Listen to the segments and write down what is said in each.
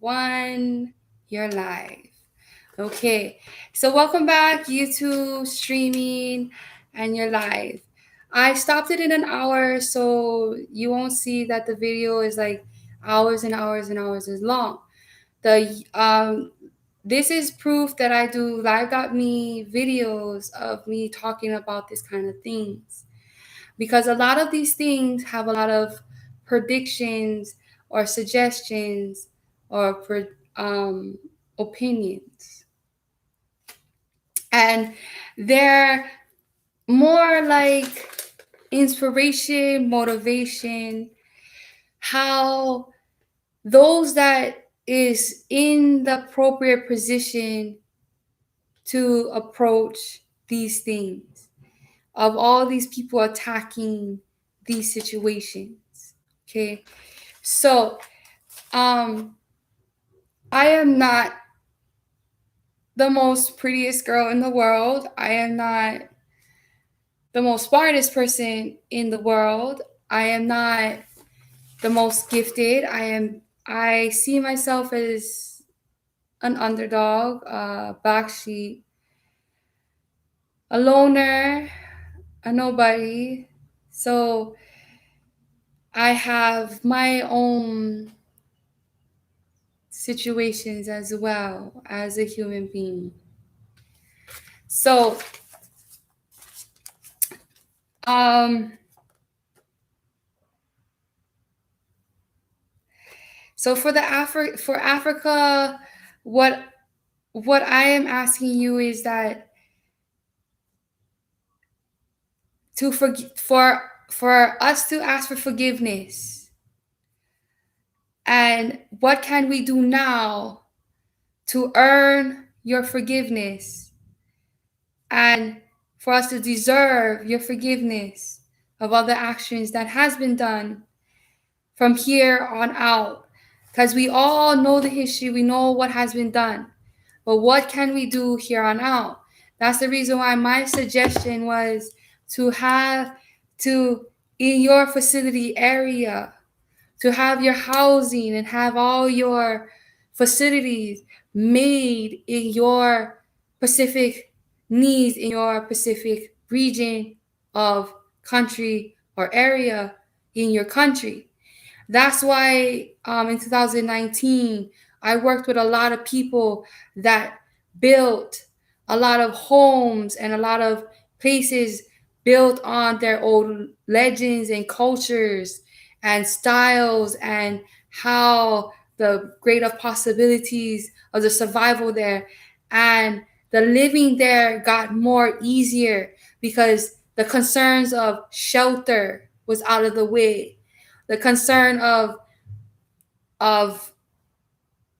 1, you're live. Okay, so welcome back, YouTube streaming, and you're live. I stopped it in an hour, so you won't see that the video is like hours and hours and hours is long. This is proof that I do live.me videos of me talking about this kind of things, because a lot of these things have a lot of predictions or suggestions or opinions, and they're more like inspiration, motivation, how those that is in the appropriate position to approach these things, of all these people attacking these situations. Okay, so I am not the most prettiest girl in the world. I am not the most smartest person in the world. I am not the most gifted. I see myself as an underdog, a black sheep, a loner, a nobody. So I have my own situations as well as a human being. So um so for for Africa, what I am asking you is that for us to ask for forgiveness, and what can we do now to earn your forgiveness, and for us to deserve your forgiveness of all the actions that has been done from here on out, because we all know the history, we know what has been done, but what can we do here on out? That's the reason why my suggestion was to have to, in your facility area, to have your housing and have all your facilities made in your specific needs, in your specific region of country or area in your country. That's why in 2019, I worked with a lot of people that built a lot of homes and a lot of places built on their old legends and cultures and styles, and how the great of possibilities of the survival there and the living there got more easier because the concerns of shelter was out of the way, the concern of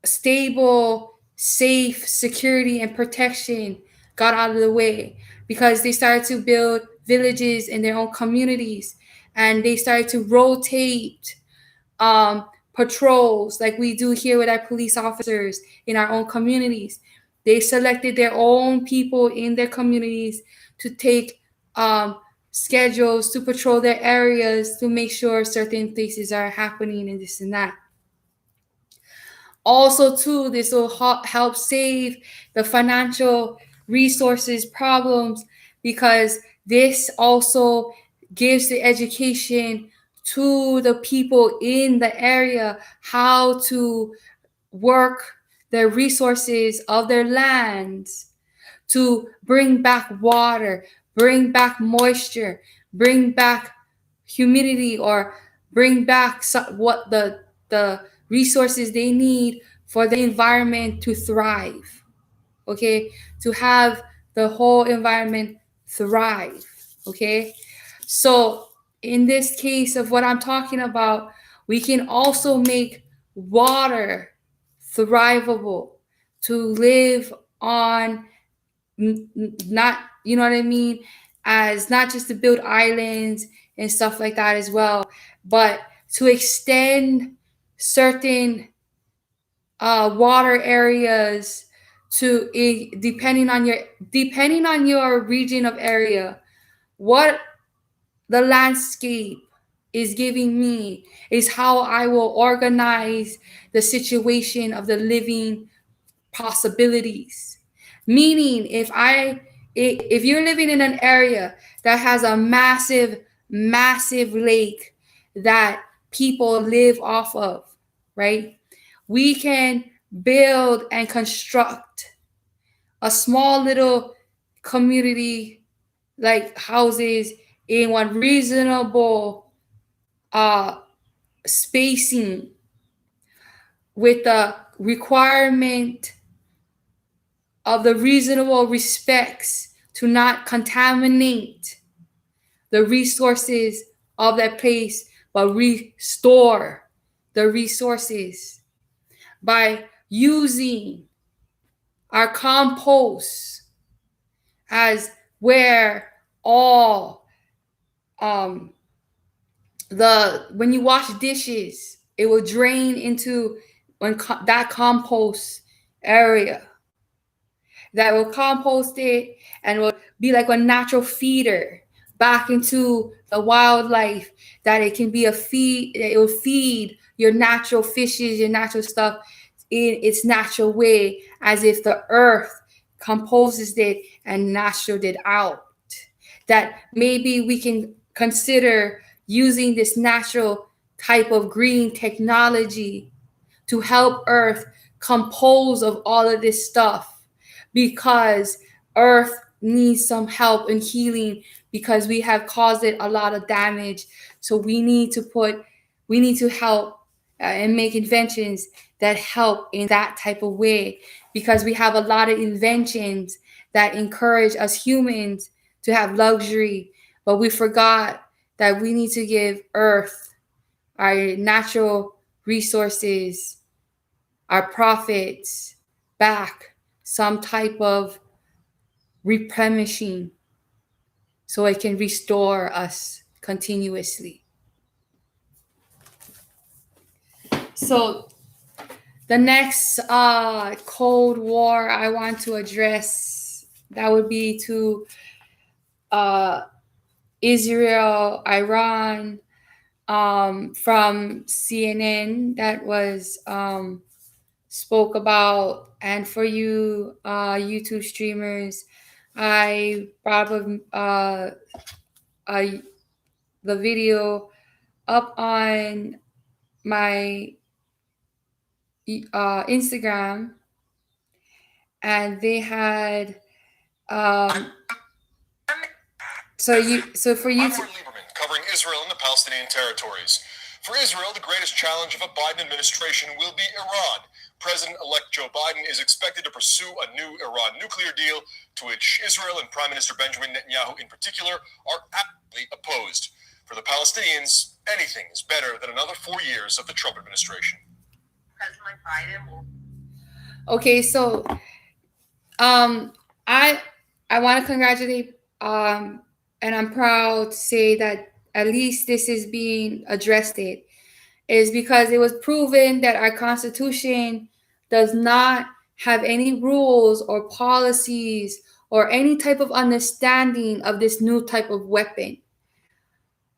stable, safe security and protection got out of the way, because they started to build villages in their own communities, and they started to rotate patrols like we do here with our police officers in our own communities. They selected their own people in their communities to take schedules to patrol their areas to make sure certain places are happening and this and that. Also, too, this will help save the financial resources problems, because this also gives the education to the people in the area how to work the resources of their lands to bring back water, bring back moisture, bring back humidity, or bring back what the resources they need for the environment to thrive. Okay, to have the whole environment thrive. Okay, so in this case of what I'm talking about, we can also make water thrivable to live on, not, you know what I mean, as not just to build islands and stuff like that as well, but to extend certain water areas to depending on your region of area, what the landscape is giving me is how I will organize the situation of the living possibilities. Meaning, if you're living in an area that has a massive lake that people live off of, right? We can build and construct a small little community like houses in one reasonable spacing with the requirement of the reasonable respects to not contaminate the resources of that place, but restore the resources by using our compost as where all when you wash dishes, it will drain into that compost area that will compost it and will be like a natural feeder back into the wildlife, that it can be a feed, it will feed your natural fishes, your natural stuff in its natural way, as if the earth composes it and naturalized it out. That maybe we can consider using this natural type of green technology to help earth compose of all of this stuff, because earth needs some help in healing, because we have caused it a lot of damage. So we need to help and make inventions that help in that type of way, because we have a lot of inventions that encourage us humans to have luxury, but we forgot that we need to give earth, our natural resources, our profits back some type of replenishing so it can restore us continuously. So the next Cold War I want to address, that would be to Israel, Iran, from CNN, that was spoke about. And for you YouTube streamers, I brought the video up on my Instagram, and they had so for you to Lieberman, covering Israel and the Palestinian territories. For Israel, the greatest challenge of a Biden administration will be Iran. President-elect Joe Biden is expected to pursue a new Iran nuclear deal, to which Israel and Prime Minister Benjamin Netanyahu in particular are actively opposed. For the Palestinians, anything is better than another 4 years of the Trump administration. President Biden will... Okay, so I want to congratulate and I'm proud to say that at least this is being addressed. It is because it was proven that our Constitution does not have any rules or policies or any type of understanding of this new type of weapon,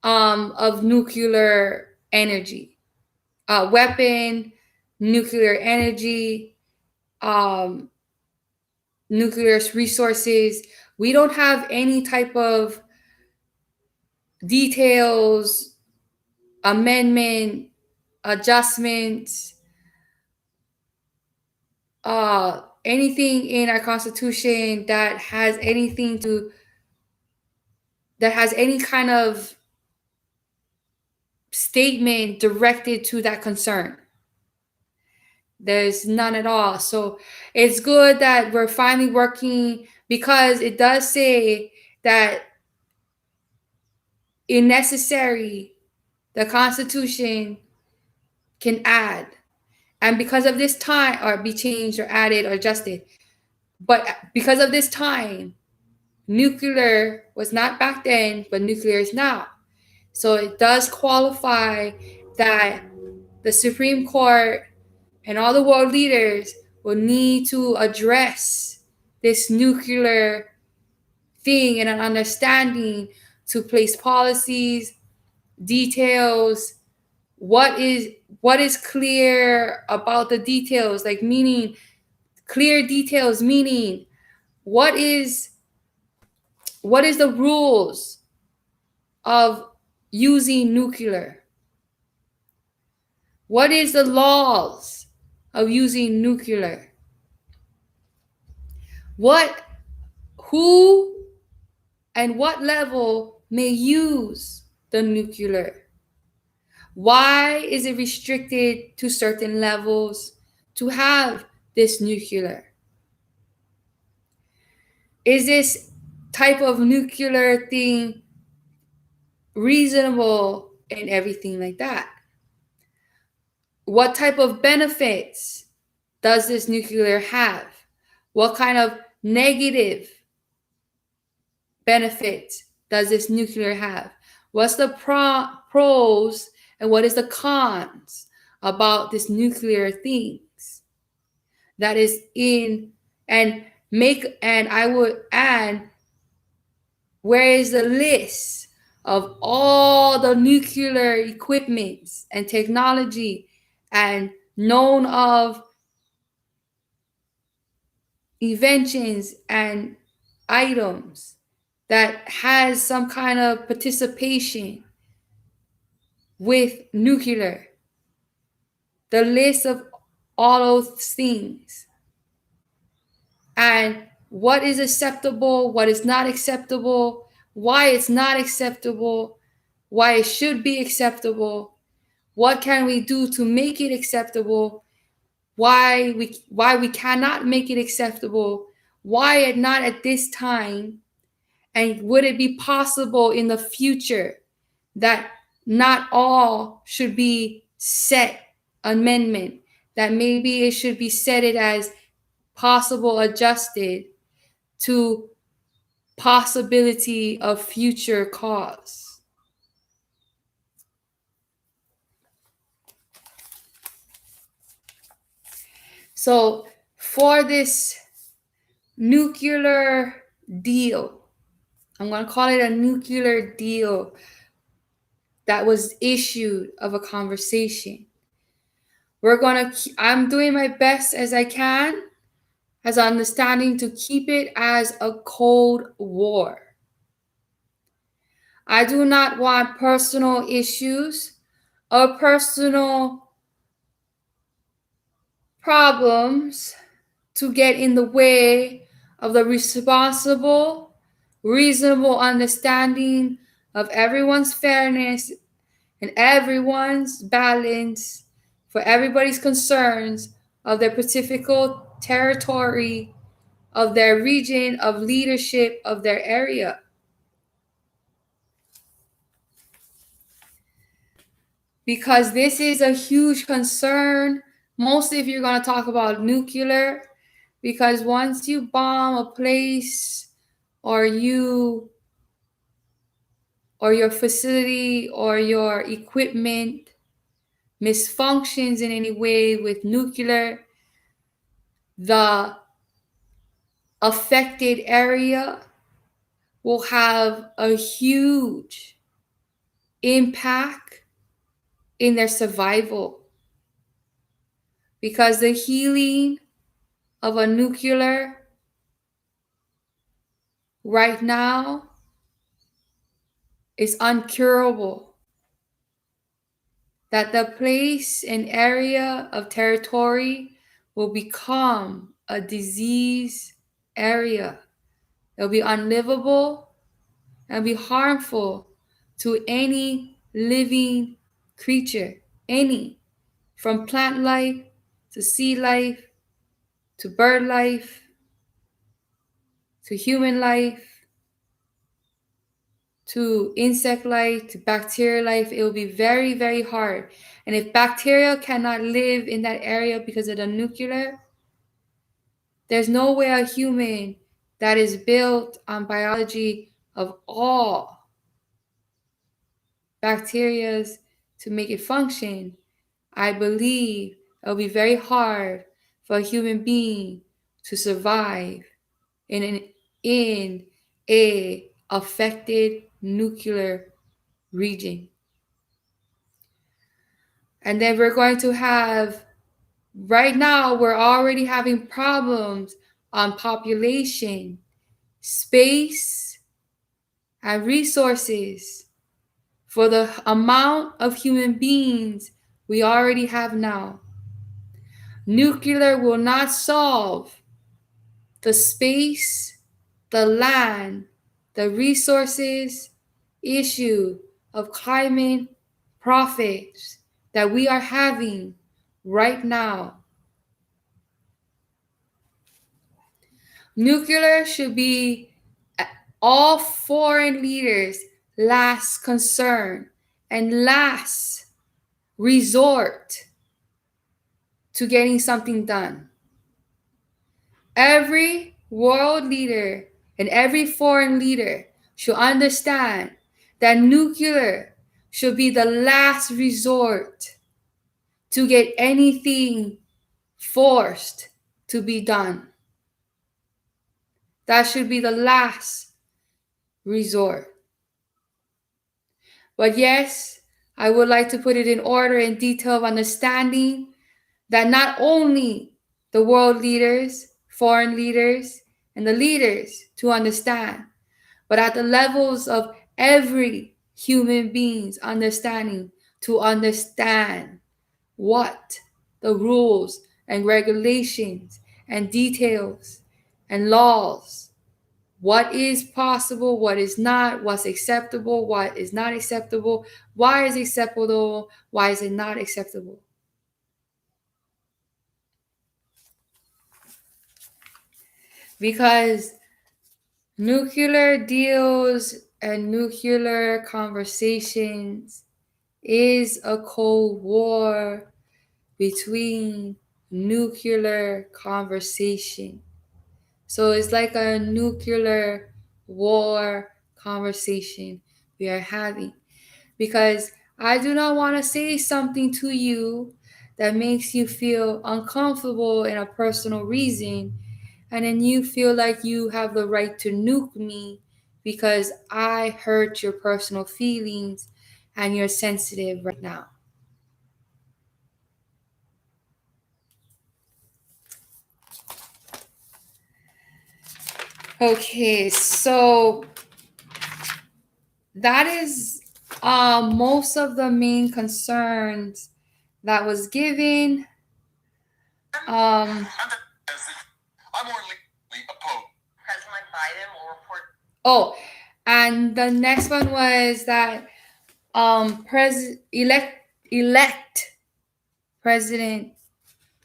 of nuclear energy, nuclear energy, nuclear resources. We don't have any type of details, amendment, adjustments, anything in our Constitution that has any kind of statement directed to that concern. There's none at all. So it's good that we're finally working, because it does say that if necessary, the Constitution can add, and because of this time, or be changed or added or adjusted. But because of this time, nuclear was not back then, but nuclear is now. So it does qualify that the Supreme Court and all the world leaders will need to address this nuclear thing and an understanding to place policies details. What is clear about the details? Like, meaning clear details, meaning what is the rules of using nuclear? What is the laws of using nuclear? Who and what level may use the nuclear? Why is it restricted to certain levels to have this nuclear? Is this type of nuclear thing reasonable and everything like that? What type of benefits does this nuclear have? What kind of negative benefits does this nuclear have? What's the pros and what is the cons about this nuclear things that is in, and I would add, where is the list of all the nuclear equipments and technology and known of inventions and items that has some kind of participation with nuclear? The list of all those things, and what is acceptable, what is not acceptable, why it's not acceptable, why it should be acceptable, what can we do to make it acceptable, why we cannot make it acceptable, why it not at this time, and would it be possible in the future that not all should be set amendment, that maybe it should be set it as possible adjusted to possibility of future cause. So for this nuclear deal, I'm going to call it a nuclear deal that was issued of a conversation. I'm doing my best as I can, as understanding, to keep it as a Cold War. I do not want personal issues or personal problems to get in the way of the responsible, reasonable understanding of everyone's fairness and everyone's balance for everybody's concerns of their specific territory, of their region, of leadership, of their area. Because this is a huge concern, mostly if you're going to talk about nuclear, because once you bomb a place or your facility or your equipment misfunctions in any way with nuclear, the affected area will have a huge impact in their survival, because the healing of a nuclear right now is uncurable. That the place and area of territory will become a disease area. It'll be unlivable and be harmful to any living creature, any, from plant life to sea life to bird life to human life to insect life to bacterial life. It will be very, very hard. And if bacteria cannot live in that area because of the nuclear, there's no way a human that is built on biology of all bacterias to make it function. I believe it'll be very hard for a human being to survive in a affected nuclear region. And then we're going to have, right now, we're already having problems on population, space, and resources for the amount of human beings we already have now. Nuclear will not solve the space, the land, the resources issue of climate profits that we are having right now. Nuclear should be all foreign leaders' last concern and last resort to getting something done. Every world leader and every foreign leader should understand that nuclear should be the last resort to get anything forced to be done. That should be the last resort. But yes, I would like to put it in order and detail of understanding that not only the world leaders, foreign leaders, and the leaders to understand, but at the levels of every human being's understanding to understand what the rules and regulations and details and laws, what is possible, what is not, what's acceptable, what is not acceptable, why is acceptable, why is it not acceptable. Because nuclear deals and nuclear conversations is a Cold War between nuclear conversation. So it's like a nuclear war conversation we are having. Because I do not want to say something to you that makes you feel uncomfortable in a personal reason, and then you feel like you have the right to nuke me because I hurt your personal feelings and you're sensitive right now. Okay, so that is most of the main concerns that was given. I'm more legally opposed. President Biden will report. Oh, and the next one was that elect President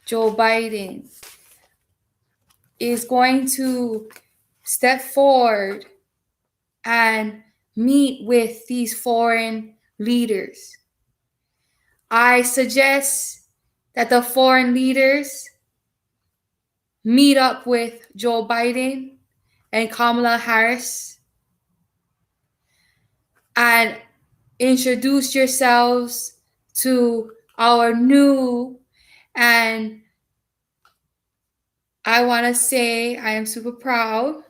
Joe Biden is going to step forward and meet with these foreign leaders. I suggest that the foreign leaders meet up with Joe Biden and Kamala Harris and introduce yourselves to our new, and I want to say I am super proud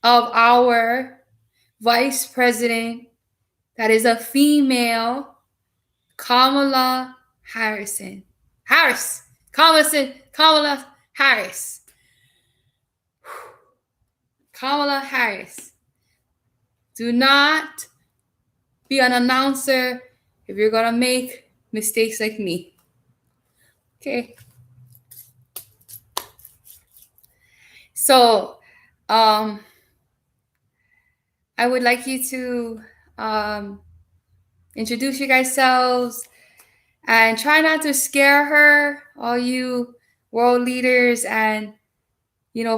of our vice president that is a female, Kamala Harris. Kamala Harris. Kamala Harris. Do not be an announcer if you're going to make mistakes like me. Okay. So, I would like you to introduce you guys selves and try not to scare her, all you world leaders and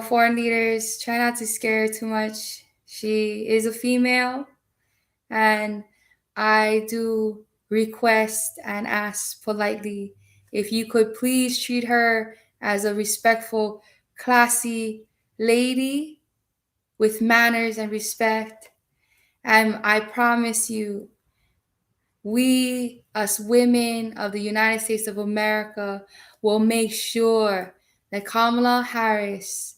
foreign leaders. Try not to scare her too much. She is a female, and I do request and ask politely if you could please treat her as a respectful, classy lady with manners and respect. And I promise you, we, as women of the United States of America, will make sure that Kamala Harris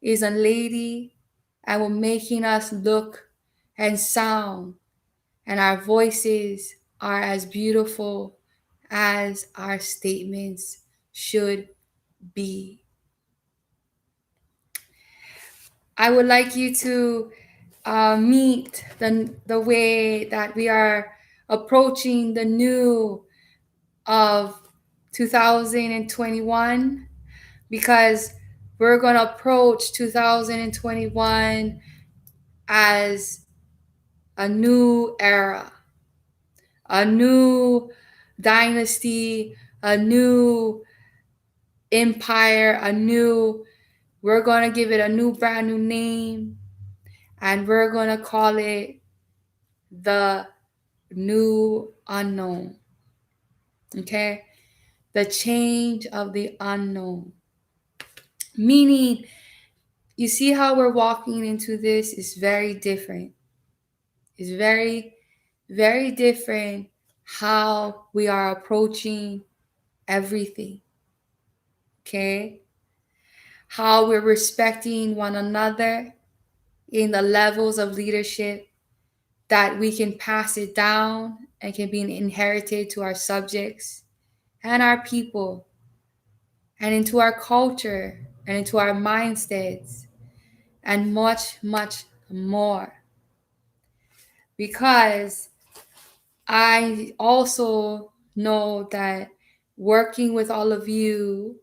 is a lady and will making us look and sound, and our voices are as beautiful as our statements should be. I would like you to meet the way that we are approaching the new of 2021, because we're going to approach 2021 as a new era, a new dynasty, a new empire, we're going to give it a new brand new name, and we're going to call it the new unknown. Okay? The change of the unknown. Meaning, you see how we're walking into this is very different. It's very, very different how we are approaching everything. Okay? How we're respecting one another in the levels of leadership that we can pass it down and can be inherited to our subjects and our people and into our culture and into our mindsets and much, much more. Because I also know that working with all of you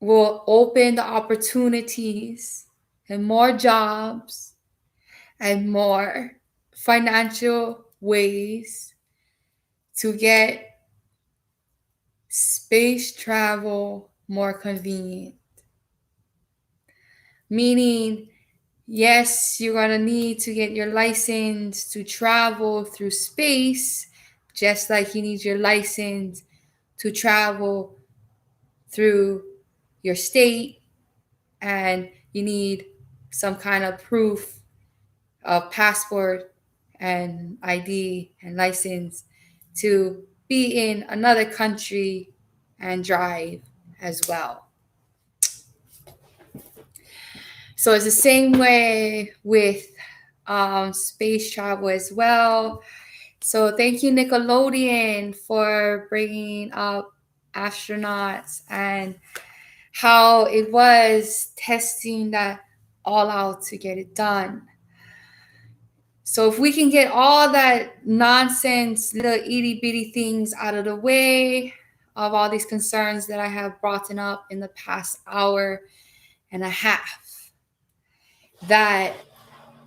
will open the opportunities and more jobs and more financial ways to get space travel more convenient. Meaning, yes, you're going to need to get your license to travel through space, just like you need your license to travel through your state, and you need some kind of proof of passport and ID and license to be in another country and drive as well. So it's the same way with space travel as well. So thank you, Nickelodeon, for bringing up astronauts and how it was testing that all out to get it done. So if we can get all that nonsense, little itty bitty things out of the way of all these concerns that I have brought up in the past hour and a half, that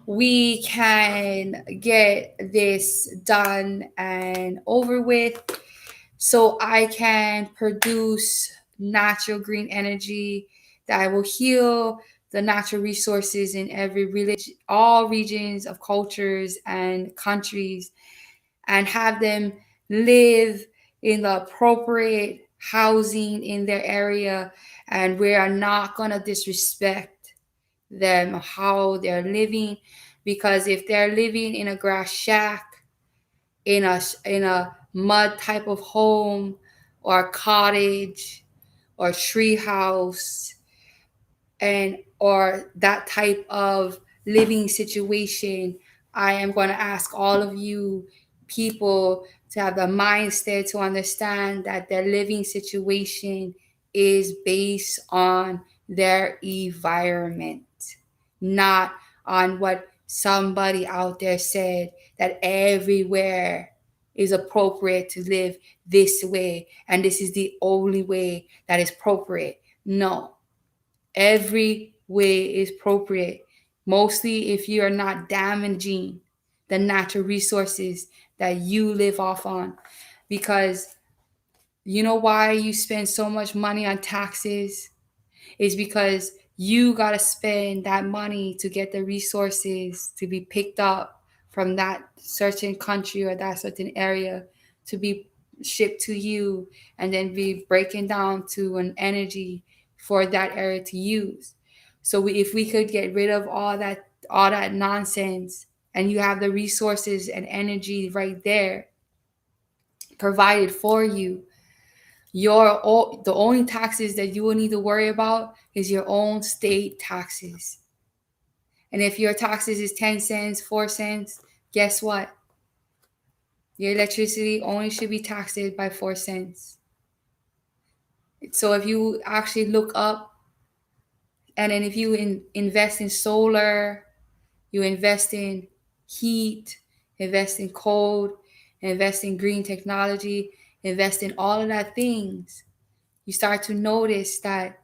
we can get this done and over with, so I can produce natural green energy that will heal the natural resources in every religion, all regions of cultures and countries, and have them live in the appropriate housing in their area. And we are not going to disrespect them, how they're living, because if they're living in a grass shack, in a mud type of home or cottage or tree house, and or that type of living situation, I am going to ask all of you people to have the mindset to understand that their living situation is based on their environment, not on what somebody out there said that everywhere is appropriate to live this way and this is the only way that is appropriate. No, every way is appropriate, mostly if you are not damaging the natural resources that you live off on. Because you know why you spend so much money on taxes is because you got to spend that money to get the resources to be picked up from that certain country or that certain area to be shipped to you and then be breaking down to an energy for that area to use. So if we could get rid of all that nonsense, and you have the resources and energy right there provided for you, the only taxes that you will need to worry about is your own state taxes. And if your taxes is 10 cents, 4 cents, guess what? Your electricity only should be taxed by 4 cents. So if you actually look up, and then if you invest in solar, you invest in heat, invest in cold, invest in green technology, invest in all of that things, you start to notice that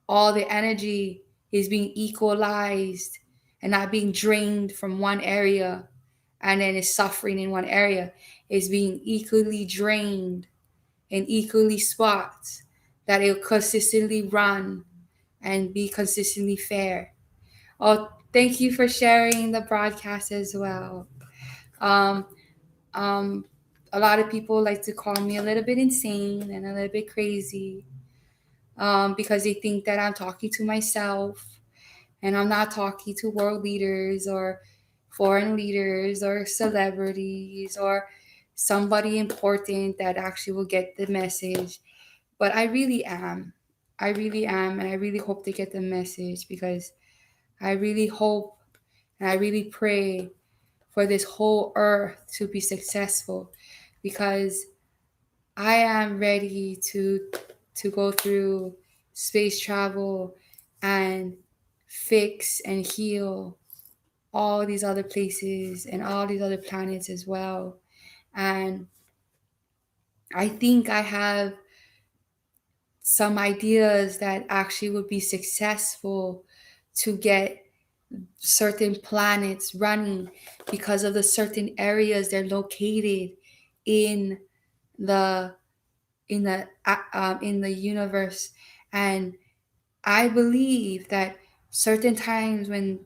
all the energy is being equalized and not being drained from one area and then is suffering in one area. Is being equally drained in equally spots, that it'll consistently run and be consistently fair. Oh, thank you for sharing the broadcast as well. Um, um, a lot of people like to call me a little bit insane and a little bit crazy, because they think that I'm talking to myself and I'm not talking to world leaders or foreign leaders or celebrities or somebody important that actually will get the message. But I really am. I really am. And I really hope they get the message, because I really hope and I really pray for this whole earth to be successful, because I am ready to go through space travel and fix and heal all these other places and all these other planets as well. And I think I have some ideas that actually would be successful to get certain planets running, because of the certain areas they're located in the in the universe. And I believe that certain times when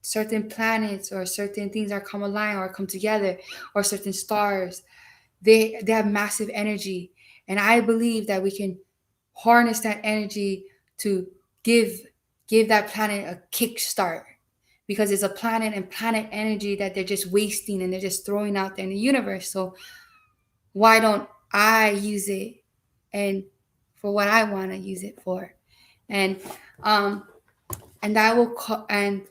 certain planets or certain things are come align or come together, or certain stars, they have massive energy, and I believe that we can harness that energy to give give that planet a kickstart, because it's a planet and planet energy that they're just wasting and they're just throwing out there in the universe. So why don't I use it and for what I want to use it for? And um and that will and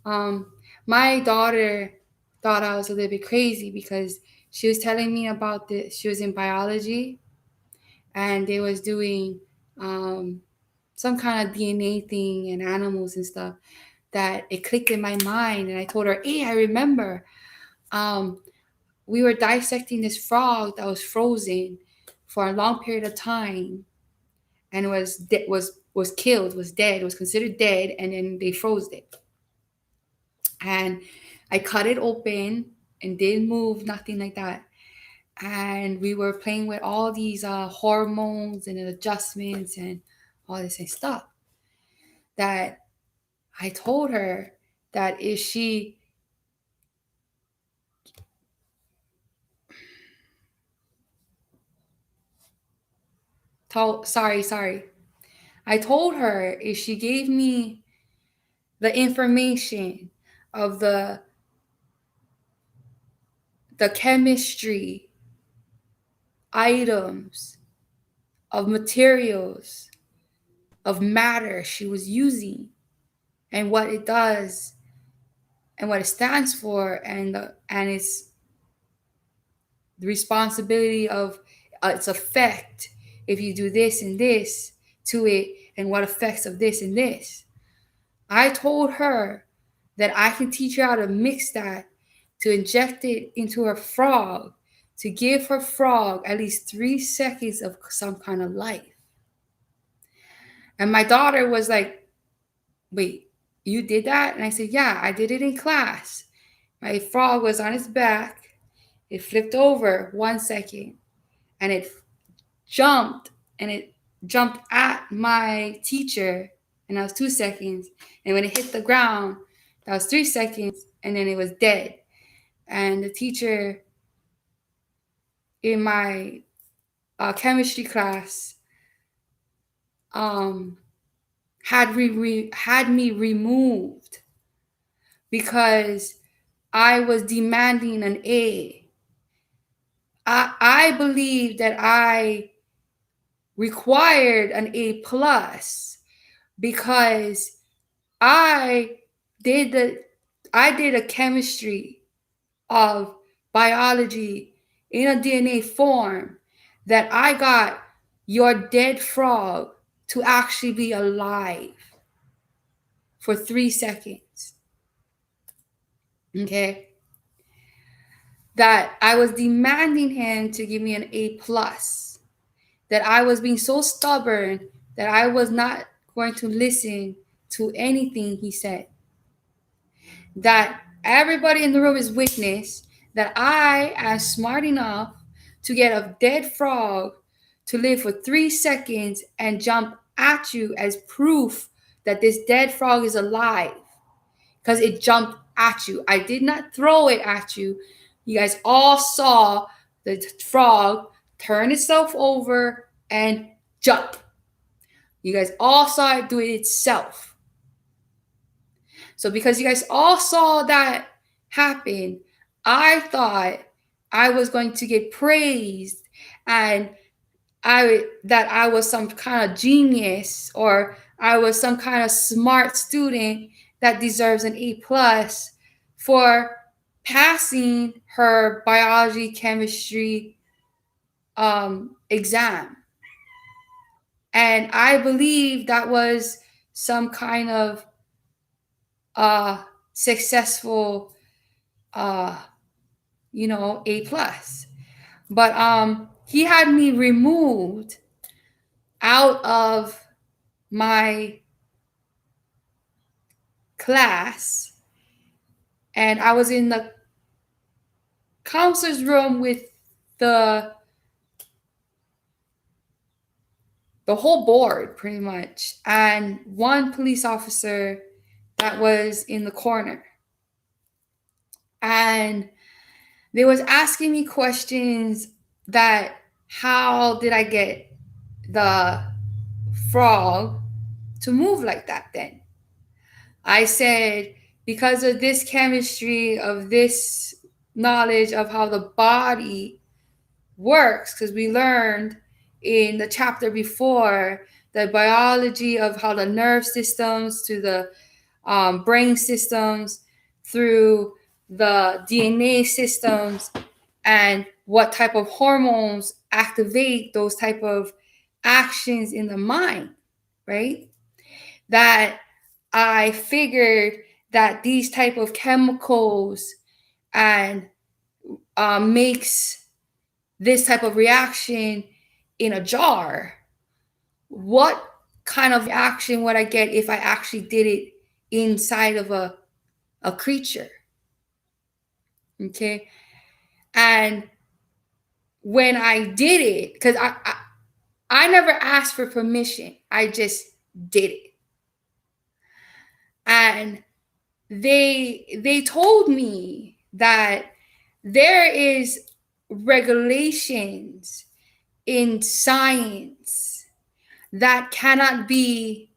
um my daughter thought I was a little bit crazy, because she was telling me about this. She was in biology, and they was doing um some kind of DNA thing in animals and stuff, that it clicked in my mind. And I told her, hey, I remember um we were dissecting this frog that was frozen for a long period of time, and was killed, was dead, was considered dead, and then they froze it. And I cut it open and didn't move, nothing like that. And we were playing with all these hormones and adjustments and all this stuff, that I told her that if she told sorry, I told her if she gave me the information of the chemistry items of materials of matter she was using, and what it does and what it stands for, and its the responsibility of its effect if you do this and this to it, and what effects of this and this. I told her that I can teach her how to mix that, to inject it into her frog, to give her frog at least 3 seconds of some kind of life. And my daughter was like, wait, you did that? And I said, yeah, I did it in class. My frog was on its back. It flipped over 1 second, and jumped it jumped at my teacher, and that was 2 seconds. And when it hit the ground, that was 3 seconds, and then it was dead. And the teacher in my chemistry class had me removed, because I was demanding an A. I believe that I required an A plus, because I did a chemistry of biology in a DNA form that I got your dead frog to actually be alive for 3 seconds. Okay? That I was demanding him to give me an A+. That I was being so stubborn that I was not going to listen to anything he said. That everybody in the room is witness that I am smart enough to get a dead frog to live for 3 seconds and jump at you as proof that this dead frog is alive because it jumped at you. I did not throw it at you. You guys all saw the frog turn itself over and jump. You guys all saw it do it itself. So because you guys all saw that happen, I thought I was going to get praised and that I was some kind of genius or I was some kind of smart student that deserves an A+ for passing her biology chemistry exam. And I believe that was some kind of successful A+. But he had me removed out of my class, and I was in the counselor's room with the whole board pretty much, and one police officer that was in the corner. And they was asking me questions that how did I get the frog to move like that then? I said, because of this chemistry, of this knowledge of how the body works, because we learned in the chapter before the biology of how the nerve systems to the brain systems through the DNA systems and what type of hormones activate those type of actions in the mind, right? That I figured that these type of chemicals and makes this type of reaction in a jar. What kind of action would I get if I actually did it inside of a creature? Okay. And when I did it, because I never asked for permission, I just did it. And they told me that there is regulations in science that cannot be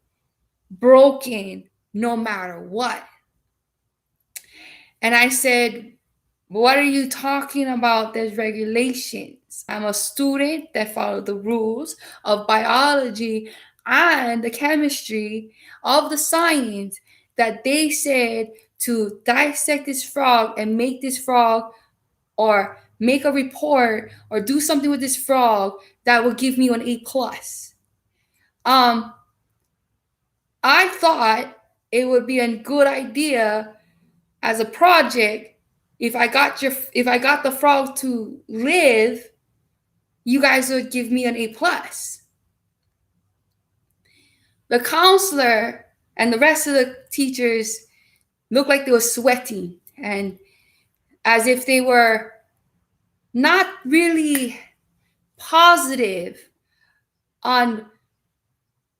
broken no matter what. And I said, what are you talking about? There's regulations. I'm a student that followed the rules of biology and the chemistry of the science that they said to dissect this frog and make this frog or make a report or do something with this frog that will give me an A+. I thought it would be a good idea as a project if I got the frog to live, you guys would give me an A+. The counselor and the rest of the teachers looked like they were sweating and as if they were not really positive on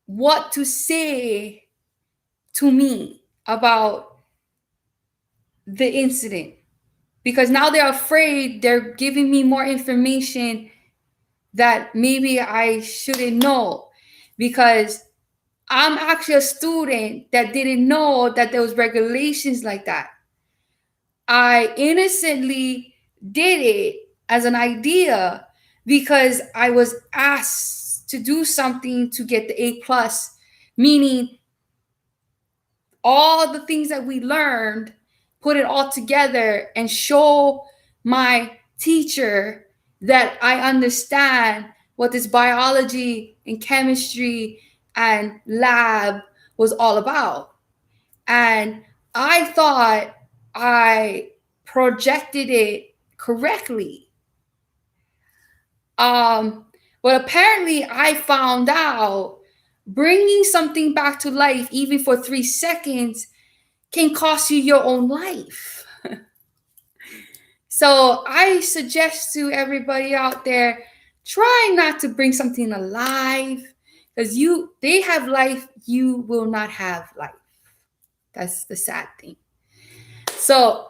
what to say to me about the incident. Because now they're afraid they're giving me more information that maybe I shouldn't know. Because I'm actually a student that didn't know that there was regulations like that. I innocently did it as an idea because I was asked to do something to get the A+, meaning all the things that we learned, put it all together and show my teacher that I understand what this biology and chemistry and lab was all about. And I thought I projected it correctly. But apparently, I found out bringing something back to life, even for 3 seconds, can cost you your own life. So I suggest to everybody out there, try not to bring something alive, because they have life, you will not have life. That's the sad thing. So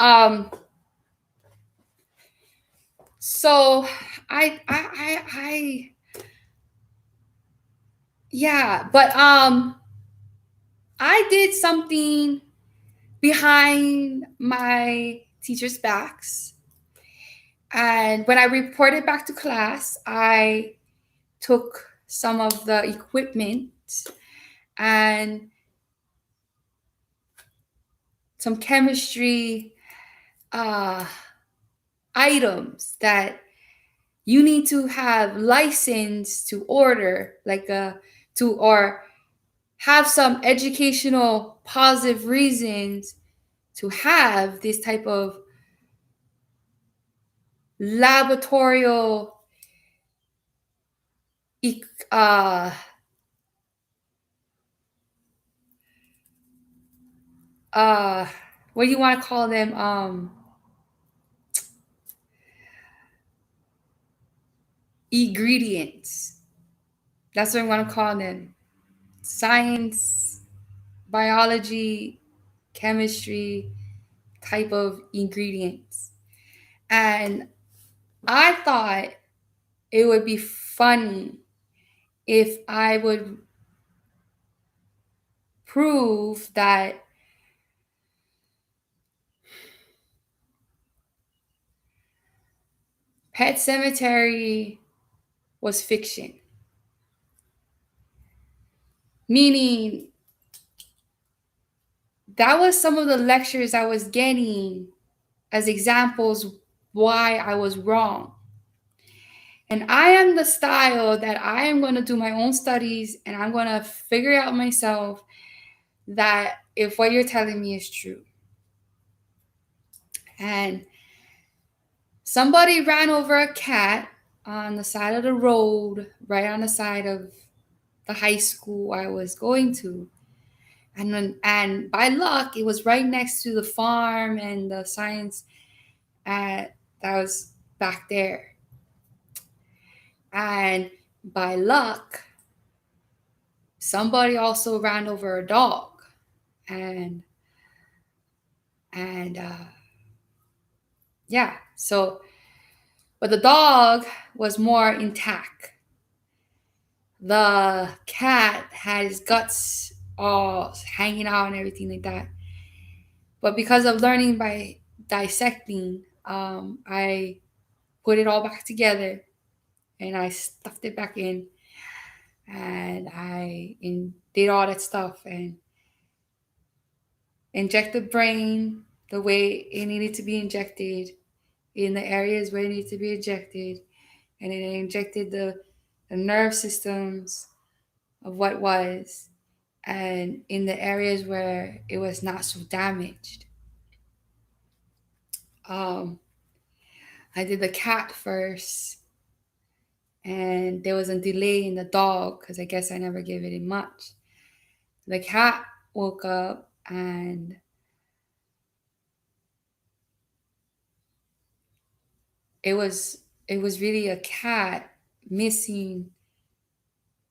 so I yeah, but I did something behind my teachers' backs. And when I reported back to class, I took some of the equipment and some chemistry items that you need to have license to order, or have some educational positive reasons to have this type of laboratorial what do you want to call them, ingredients. That's what I want to call them. Science, biology, chemistry type of ingredients. And I thought it would be funny if I would prove that Pet Cemetery was fiction. Meaning, that was some of the lectures I was getting as examples why I was wrong. And I am the style that I am going to do my own studies and I'm going to figure out myself that if what you're telling me is true. And somebody ran over a cat on the side of the road, right on the side of the high school I was going to. And by luck, it was right next to the farm and the science that was back there. And by luck, somebody also ran over a dog. And yeah, so, but the dog was more intact. The cat had his guts all hanging out and everything like that. But because of learning by dissecting, I put it all back together and I stuffed it back in and I did all that stuff and inject the brain the way it needed to be injected in the areas where it needed to be injected, and it injected the nerve systems of what was, and in the areas where it was not so damaged. I did the cat first, and there was a delay in the dog because I guess I never gave it in much. The cat woke up and it was really a cat missing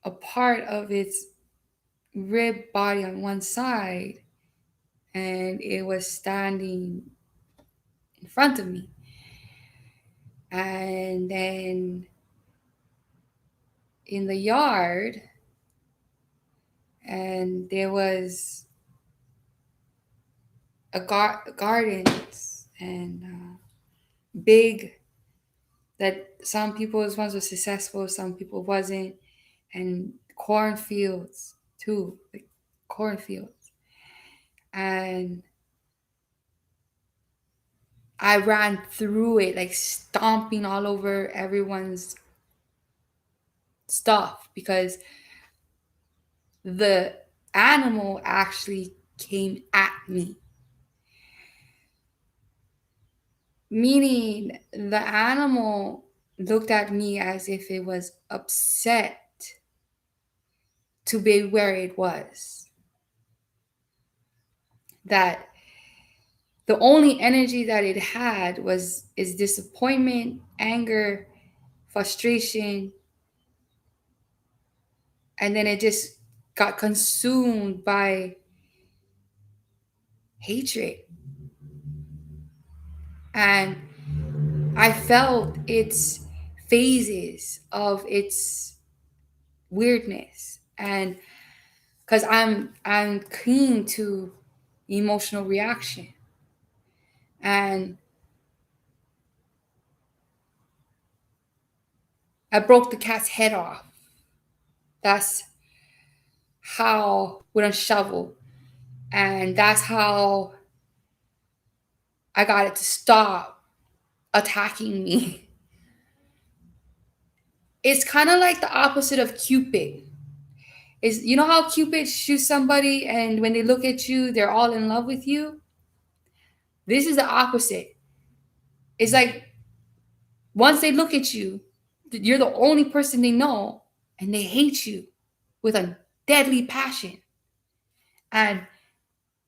a part of its rib body on one side, and it was standing in front of me. And then in the yard, and there was a gardens and big, that some people's ones were successful, some people wasn't, and cornfields too, like cornfields. And I ran through it, like stomping all over everyone's stuff, because the animal actually came at me. Meaning the animal looked at me as if it was upset to be where it was. That the only energy that it had is disappointment, anger, frustration, and then it just got consumed by hatred. And I felt its phases of its weirdness. And because I'm keen to emotional reaction. And I broke the cat's head off. That's how, with a shovel. And that's how I got it to stop attacking me. It's kind of like the opposite of Cupid. Is, you know how Cupid shoots somebody and when they look at you, they're all in love with you? This is the opposite. It's like once they look at you, you're the only person they know and they hate you with a deadly passion. And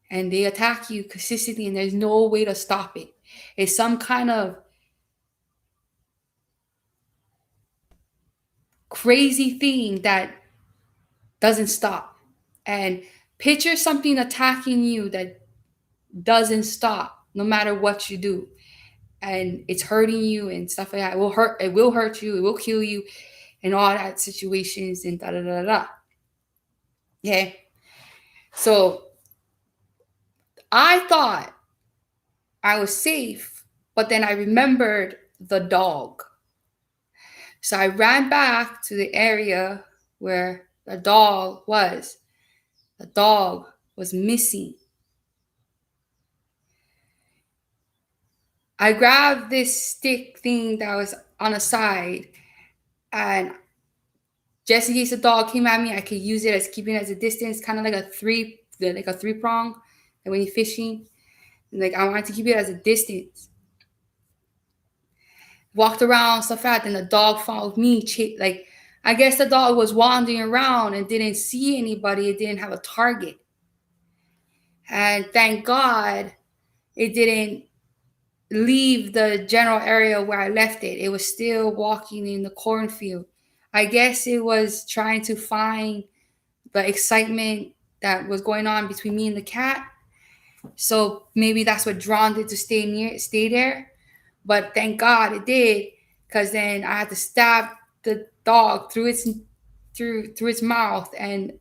they attack you consistently and there's no way to stop it. It's some kind of crazy thing that doesn't stop. And picture something attacking you that doesn't stop no matter what you do. And it's hurting you and stuff like that. It will hurt you, it will kill you, and all that situations and da da da da. Okay. So I thought I was safe, but then I remembered the dog. So I ran back to the area where the dog was. The dog was missing. I grabbed this stick thing that was on the side, and just in case the dog came at me, I could use it as keeping it as a distance, kind of like a three prong, like when you're fishing. And like I wanted to keep it as a distance. Walked around, stuff like that, and the dog followed me. Like I guess the dog was wandering around and didn't see anybody. It didn't have a target. And thank God it didn't leave the general area where I left it. It was still walking in the cornfield. I guess it was trying to find the excitement that was going on between me and the cat. So maybe that's what drawn it to stay there. But thank God it did, because then I had to stab the dog through its mouth and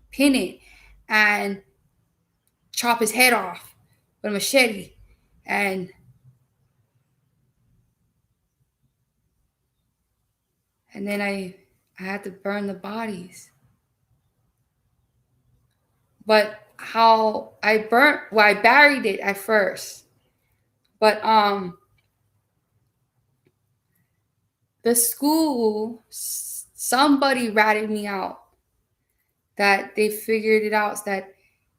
pin it and chop his head off with a machete. And then I had to burn the bodies. But how I buried it at first. But the school, somebody ratted me out that they figured it out, that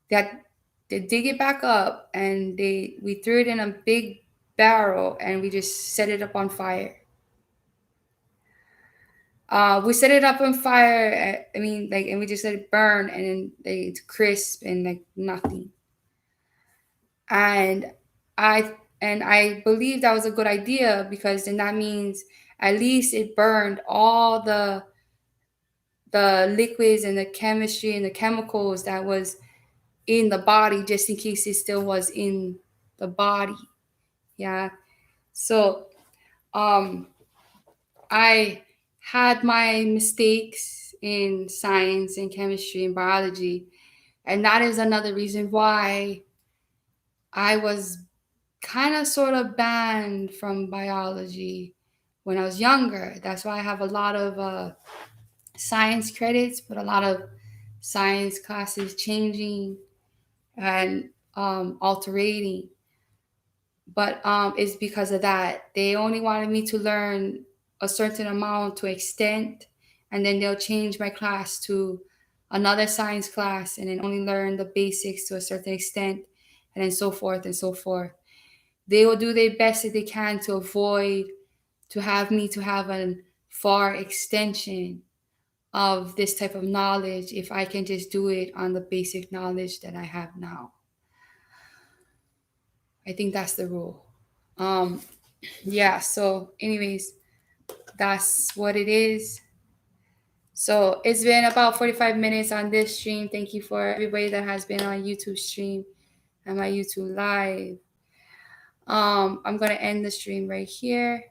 they dig it back up and we threw it in a big barrel and we just set it up on fire. We set it up on fire. And we just let it burn, and then it's crisp and like nothing. And I believe that was a good idea, because then that means at least it burned all the liquids and the chemistry and the chemicals that was in the body, just in case it still was in the body. Yeah. So I had my mistakes in science and chemistry and biology, and that is another reason why I was kind of sort of banned from biology when I was younger. That's why I have a lot of science credits, but a lot of science classes changing and alterating. But it's because of that. They only wanted me to learn a certain amount to extent, and then they'll change my class to another science class and then only learn the basics to a certain extent, and then so forth and so forth. They will do their best that they can to avoid to have me to have a far extension of this type of knowledge if I can just do it on the basic knowledge that I have now. I think that's the rule. Um, yeah, so anyways, that's what it is. So it's been about 45 minutes on this stream. Thank you for everybody that has been on YouTube stream and my YouTube live. I'm gonna end the stream right here.